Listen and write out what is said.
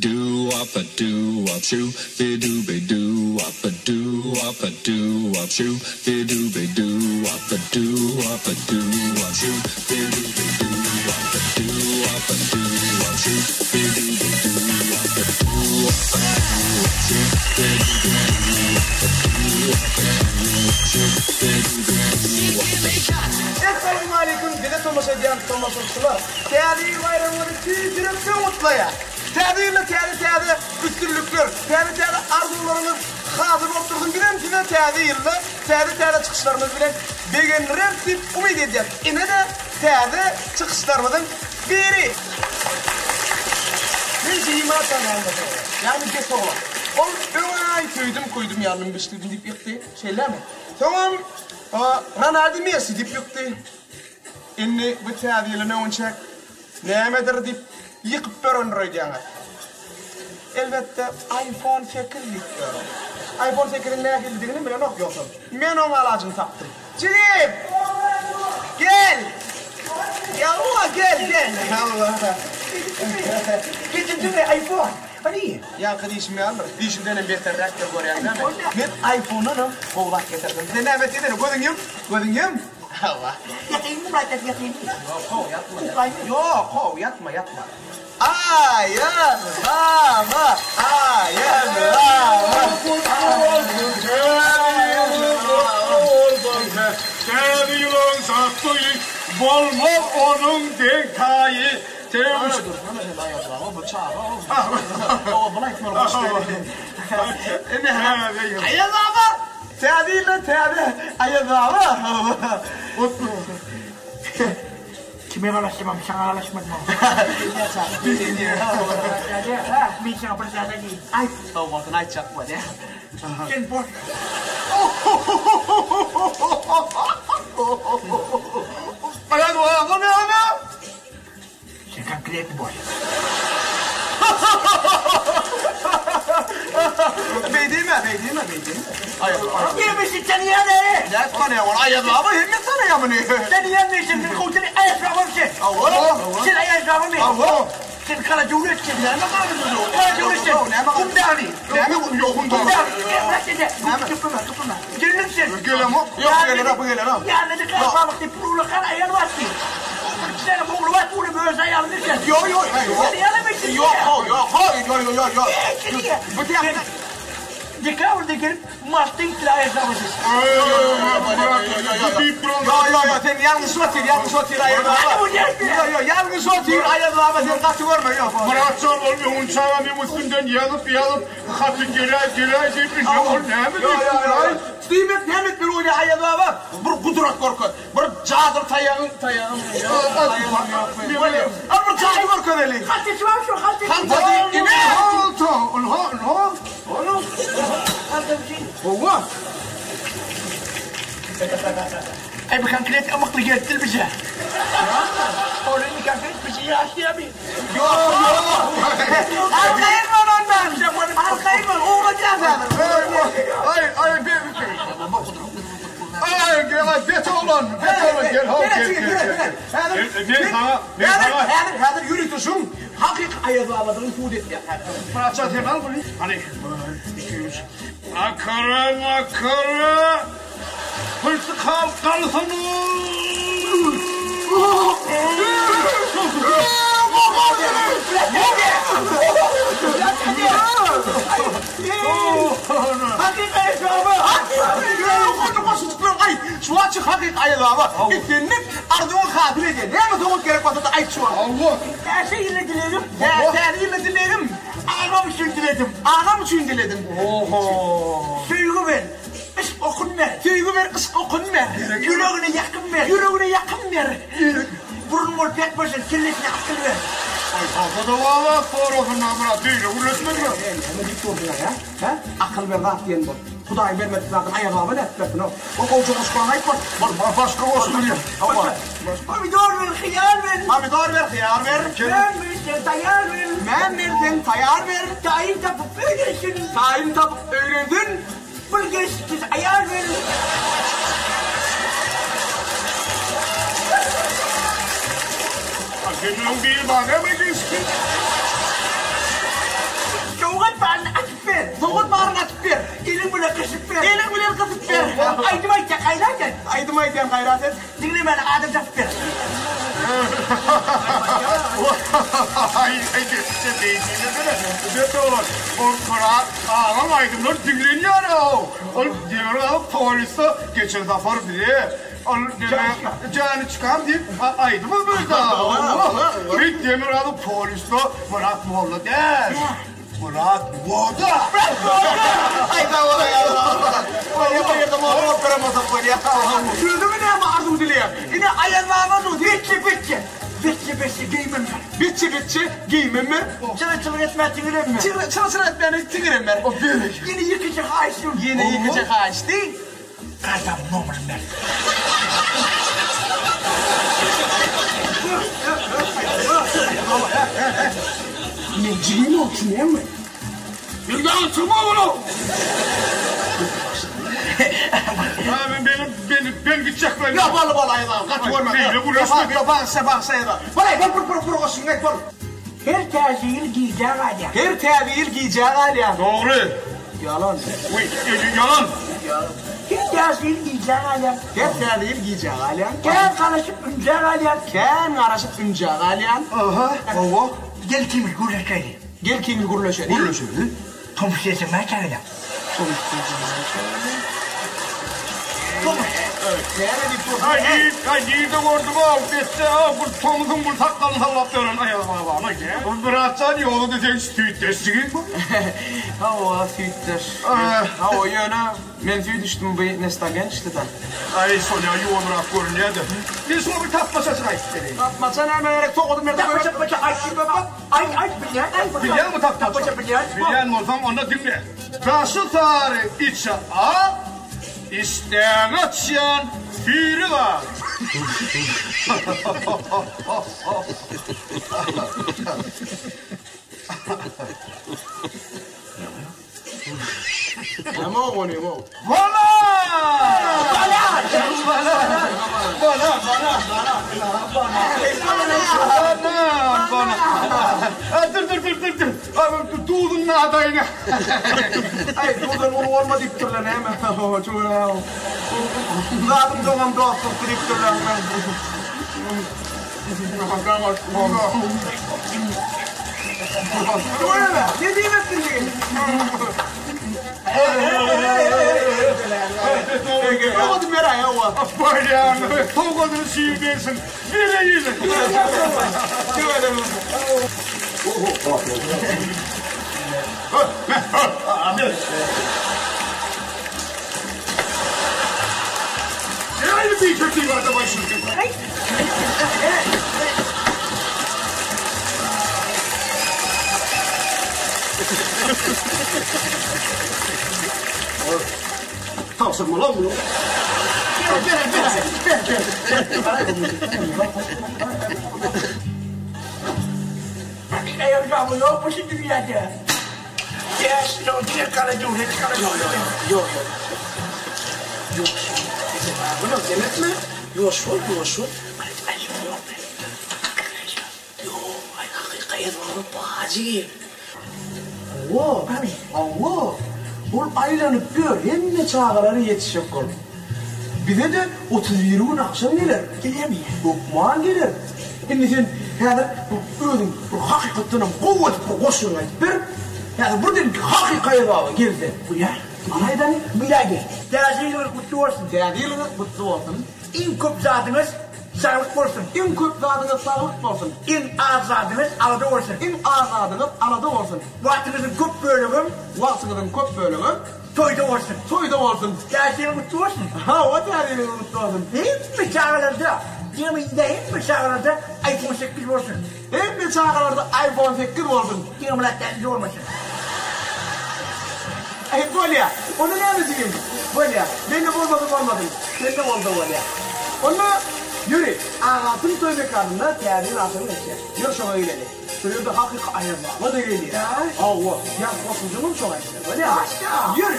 Do up a do up shoe, be do be do up a do up a do up shoe, be do be do up a do up a do up shoe, be do be do up a do up a do up shoe, be do be do up a do up a do up shoe, be do be do up a do up a do shoe, be do be do. Esselamu aleyküm, bize Tomaş ediyen Tomaşçılar. Değerli bayramları tüydürüp de mutlaya. Tədirlə tədir üstünlüklər, tədir arzularımız hazır oturdum biləm ki, tədir çıxışlarımız bilən beğenirəm deyip umid edeceğim. Yine de tədir çıxışlarımızın biri. Ben şeyimi atanlarında yani geç oğlan. Oğlum ön koydum yanım biçtim deyip yıktı, şeyler mi? Tamam, Ronaldo Messi deyip yıktı. İnni bu tədirlə ne olacak, nemedir deyip yıkıp börünüreceğine. Elbette iPhone 8 yıkıyorum. iPhone 8'in neye geldiğini bile okuyorsun. Ben onun alacını taptım. Çilip! Gel! Yallah gel! Allah! Geçin ne iPhone? Hani? Ya kardeşim ya, dişimden beter rektör görüyorum. Ben iPhone'unu kovlak getirdim. Ne evet edin, gördün yum? Allah! Yatayım mı bırakın yatayım? Yok, kov yatma. Ayazlama. Seviyorsun sattığı bolmaz onun detayı. Dur, ayazlama bıçağı. O bana etmeli boş verin. Ayazlama. Teadi. Ayazlama. Kime kalaşmam, sana kalaşmadım. Bir sana percaya lagi. Ay, bakın ay çakma ya. Ken bos. Ayazlama ne? Saya kan kreatif bos. Beydime. Ayazlama. Yemişsin sen yani. Ne sana var ayazlama hem sana ya bunu. Sen yemişsin bir koçun ayazlamam sen. Sen ayazlamam mı? Sen kara cumhuriyet sen. Ne yapıyorsun? Kara cumhuriyet sen. Kumdani. Bırak dedi. Kıpırma. Gönlüm sen. Gölem o? Yok gölem. Yani de kalmamak diye pırula kan ayağını var ki. Sen pırula var bunu böyle ayağını sen. Yok. Sen yemişsin. Yok. Jika udah dikirim, mesti tidak ayazlamasın. Yo, sen yanlış otur ayazlama. Yo, yanlış otur ayazlama sen kaçı görme yok. Muratcan olmuyor, unçağa bir Müslüm'den yalıp katı gire deyip ne ol ne mi deyip? Stümet Mehmet bir oyunu ayazlama. Bir kudret korku. Bir cadır tayağın. Ama cadır korku deli. Kaltesi var şu kaltesi. Kaltesi. Oğlum. Baba. Ay bukan kreatif ama kreatif bize. Oğlum bukan kreatif bize ya abi. Yok. Arkayın mı ondan? Arkayın mı? O kadar zaten. Ay gel bet oğlan gel. Ne sana? Hadi yürütürsün. Hakik ayazlamadan ifade et ya. Muratcan sen al bunu. Hani 2-3. Akara. Hırsı kalsın. Hakik ayazlama. Şu açık hakik ayazlama. Gittinlik ardımın hatır edin. Ne mi doğuk gerek vasıta ayt şu an. Allah. Her şeyle dilerim. Değerliyle dilerim. Ağam için diledim. Sevgi ver. Işk okun ver. Sevgi ver, ışk okun ver. Yüreğine yakın ver. Burun mor pek başın, kirletine akıl ver. Ay fazla da valla sorofun namına değil. Üretmedi mi? Ama git oraya ya. Akıl ver rahat diyen bu. Kuday vermedi zaten ayazlama ne etmesin o. O kolcu koşkan ayıplar. Başka olsun diye. Pomidor ver, hıyar ver. Pomidor ver, hıyar ver. Ben verdim, tayar ver. Tayin tapıp öğrendin. Bölgesiz ayar ver. Senin bir bana mı geçti? Aydım aydan gayret et. Dinle beni adım Cafer. Ay geçse değdiğine de olur. O Murat ağlam aydınlar dinleniyor o. O demir alıp polisi geçen defa bile. Canı çıkan deyip aydı mı burada? Bir demir alıp polisi Murat Moğlu der. Murat Moğlu. Ayda ola ya. Ola bayırda mağara operamasa koy ya. Güldü mü ne mağardım diliyor? Yine ayağına mı? Bitçi giymem ben. Bitçi giymem mi? Çılır etme tüngürüm mü? Çılsın etmeni tüngürüm ben. O böyle. Yine yıkıcı haşım. Yine yıkıcı haş değil. Kazam numarım ben. Menciğin olsun değil mi? Bir daha çıkma bunu. Ben gidecek ben. Ya bana ayda. Kaç görme. Neyle uğraşma. Ya baksa ya da. Bana olsun et bana. Her tercihil giyeceği alem. Her tevil giyeceği alem. Doğru. Yalan. Yalan. Her tercihil giyeceği alem. Her tevil giyeceği alem. Gel karışıp ünceği alem. Ken karışıp ünceği alem. Aha. Ova. Gel kimil gürleşelim. Gel kim gurlaşır. Tom sesime çağıralım. Ay de gördüm o. Beste bu Tom'un bu sakalını sallap dönen ayağına gel. Bu bıraksan yolu desen stüytleştiğin. Hava sütler. Hava yana. Men süt düştüm bu nestagen işte de. Ay Sonya yuvarlak görünüyordu. Bir sonra bir tapmasasına istedim. Tapmasan hemen erek tokadım nerede? Biliyor mu tapmasa? Biliyor mu olsam onu dinle. Taşı tarih içe al. İsteyen açyan firi var. Ama o ne o? Bana! Dur. Abi tuğdun ne adayına? Ay buradan onu olma diptir lan hemen. Çoğuna. Zaten tamam dostum diptir lan. Çoğuna ne diyeyim ettin? Hadi merak ya o. Böyle yani. Toğdun şiirdesin. Bire yüzün. Yani bir kötü var da başlıyor. Tavsın mı lan bunu? Ayağımı yok mu şimdi dünyada? Yes, no, diye kalacağım, hiç kalacağım. Yok. Bunu demek mi? Yok. Bacı. Allah. Bu aylanıp gör. Hem de çağları yetişecek kol. Bize de 31'in akşam gelir. Gelemiyor. Lokman gelir. Şimdi sen özün hakikatinin kuvveti koşun ettir. Yani buradaki hakikaya bağlı girdi. Bu ya. Anaydan Bilagi. Tercihiniz kutlu olsun. değerliğiniz kutlu olsun. İn köp zatınız sağlık olsun. En köp zadınız sağlık olsun. İn az zatınız alada olsun. En azadınız anada olsun. Vaktinizin köp bölümü Vaktınızın köp bölümü toyda olsun. toyda olsun. Tercihiniz kutlu olsun. Ha o değerliğiniz kutlu olsun. Hep mi çağrılarda? Yemeğinde hep mi çağrılarda? iPhone 8 olsun. Hem de çağrılarda iPhone 8 olsun. Yemeğinde olmasın. Kolya, onu ne yapayım? Kolya, ben de olmadım. Ben de oldu kolya. Onu yürü. Ağatın tövbe karnına değerliğin altını geçer. Yürü şuna ileri. Şöyle de hakik ayırma da ileri. Allah, ya koşucunun çok ayırma. Kolya, yürü.